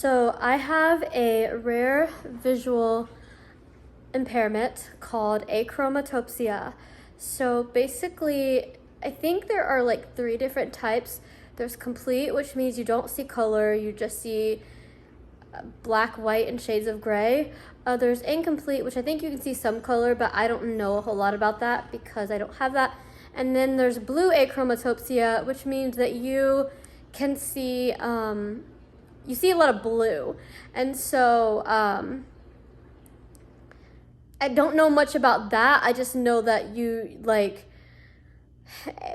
So I have a rare visual impairment called achromatopsia. So basically, I think there are like 3 different types. There's complete, which means you don't see color, you just see black, white, and shades of gray. There's incomplete, which I think you can see some color, but I don't know a whole lot about that because I don't have that. And then there's blue achromatopsia, which means that you can see, you see a lot of blue. And so I don't know much about that. I just know that you like,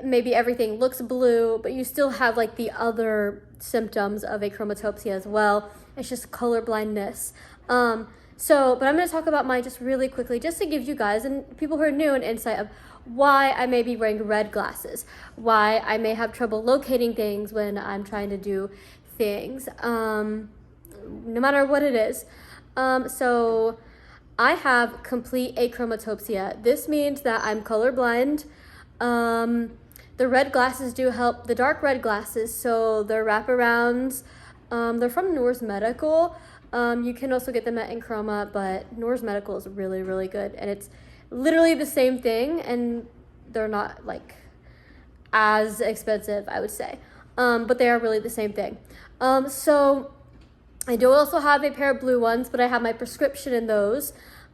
maybe everything looks blue, but you still have like the other symptoms of achromatopsia as well. It's just color blindness. But I'm going to talk about mine just really quickly, just to give you guys and people who are new an insight of why I may be wearing red glasses, why I may have trouble locating things when I'm trying to do things, no matter what it is. So I have complete achromatopsia. This means that I'm colorblind. The red glasses do help, the dark red glasses, so they're wraparounds. They're from Norse Medical. You can also get them at Enchroma, but Norse Medical is really, really good. And it's literally the same thing, and they're not like as expensive, I would say. But they are really the same thing. So I do also have a pair of blue ones, but I have my prescription in those.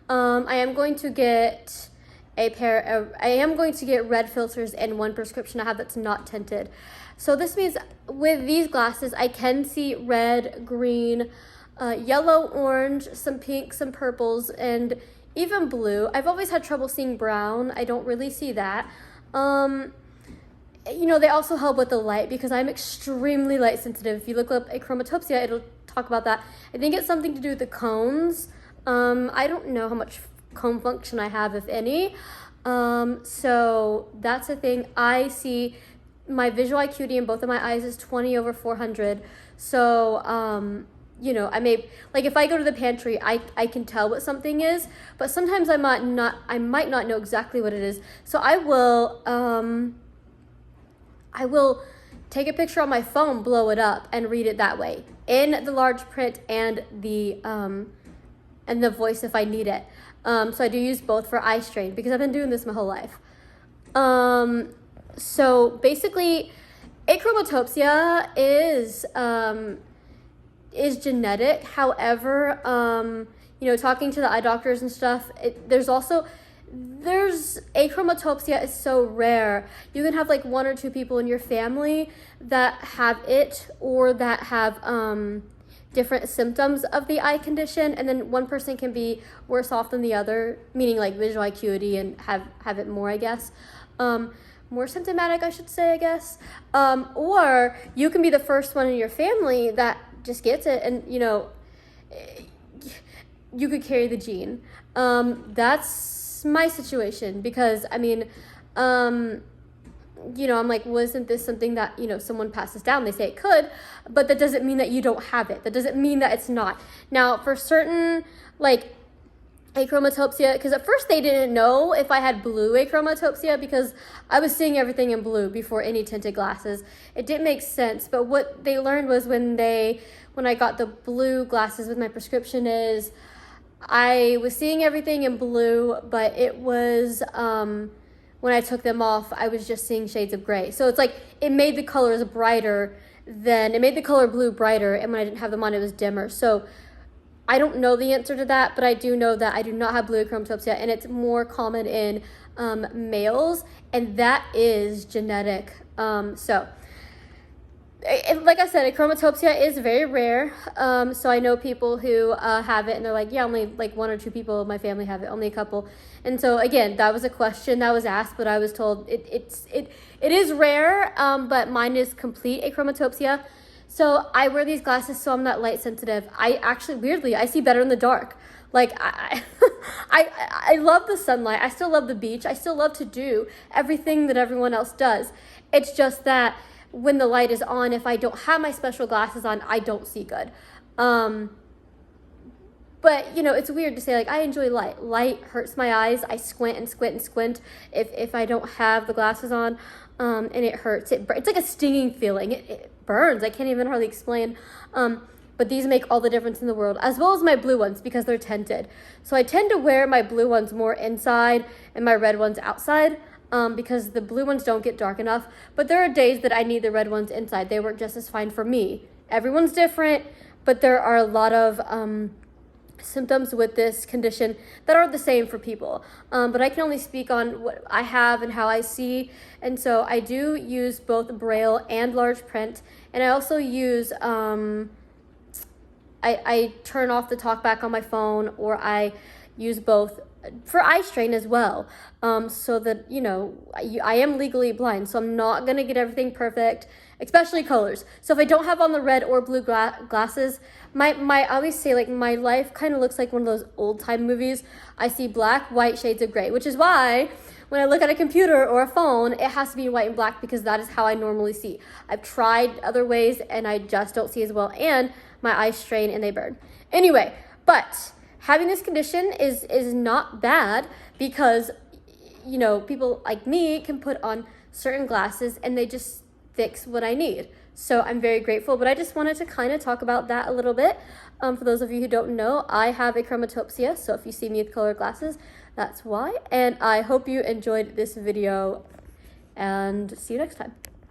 I am going to get red filters in one prescription I have that's not tinted. So this means with these glasses, I can see red, green, yellow, orange, some pink, some purples, and even blue. I've always had trouble seeing brown. I don't really see that. They also help with the light because I'm extremely light sensitive. If you look up achromatopsia, it'll talk about that. I think it's something to do with the cones. I don't know how much cone function I have, if any. So that's the thing. I see my visual acuity in both of my eyes is 20/400. So, I may, like if I go to the pantry, I can tell what something is, but sometimes I might not know exactly what it is. So I will take a picture on my phone, blow it up, and read it that way in the large print and the voice if I need it. So I do use both for eye strain because I've been doing this my whole life. So basically, achromatopsia is genetic. However, talking to the eye doctors and stuff, there's achromatopsia is so rare. You can have like 1 or 2 people in your family that have it or that have different symptoms of the eye condition, and then one person can be worse off than the other, meaning like visual acuity and have it more, I guess. More symptomatic, I should say, I guess. Or you can be the first one in your family that just gets it, and you could carry the gene. That's my situation because I'm like, wasn't this something that someone passes down? They say it could, but that doesn't mean that you don't have it. That doesn't mean that it's not. Now, for certain like achromatopsia, because at first they didn't know if I had blue achromatopsia because I was seeing everything in blue before any tinted glasses. It didn't make sense, but what they learned was when I got the blue glasses with my prescription is I was seeing everything in blue, but it was when I took them off, I was just seeing shades of gray. So it's like it made the colors brighter, then it made the color blue brighter, and when I didn't have them on, it was dimmer. So I don't know the answer to that, but I do know that I do not have blue achromatopsia, and it's more common in males, and that is genetic. Like I said, achromatopsia is very rare. So I know people who have it, and they're like, yeah, only like 1 or 2 people in my family have it, only a couple. And so again, that was a question that was asked, but I was told it is rare, but mine is complete achromatopsia. So I wear these glasses so I'm not light sensitive. I actually, weirdly, I see better in the dark. Like I love the sunlight. I still love the beach. I still love to do everything that everyone else does. It's just that when the light is on, if I don't have my special glasses on, I don't see good. But it's weird to say, like, I enjoy light. Light hurts my eyes. I squint and squint and squint if I don't have the glasses on, and it hurts. It's like a stinging feeling. It burns. I can't even hardly explain. but these make all the difference in the world, as well as my blue ones because they're tinted. So I tend to wear my blue ones more inside and my red ones outside, because the blue ones don't get dark enough, but there are days that I need the red ones inside. They work just as fine for me. Everyone's different, but there are a lot of symptoms with this condition that are the same for people, but I can only speak on what I have and how I see. And so I do use both Braille and large print, and I also use I turn off the talkback on my phone, or I use both for eye strain as well, so that, you know, I am legally blind, so I'm not gonna get everything perfect, especially colors. So if I don't have on the red or blue glasses, I always say, like, my life kind of looks like one of those old time movies. I see black, white, shades of gray, which is why when I look at a computer or a phone, it has to be white and black, because that is how I normally see. I've tried other ways and I just don't see as well, and my eyes strain and they burn. Anyway, but having this condition is not bad, because, you know, people like me can put on certain glasses and they just fix what I need. So I'm very grateful, but I just wanted to kind of talk about that a little bit. For those of you who don't know, I have achromatopsia, so if you see me with colored glasses, that's why. And I hope you enjoyed this video, and see you next time.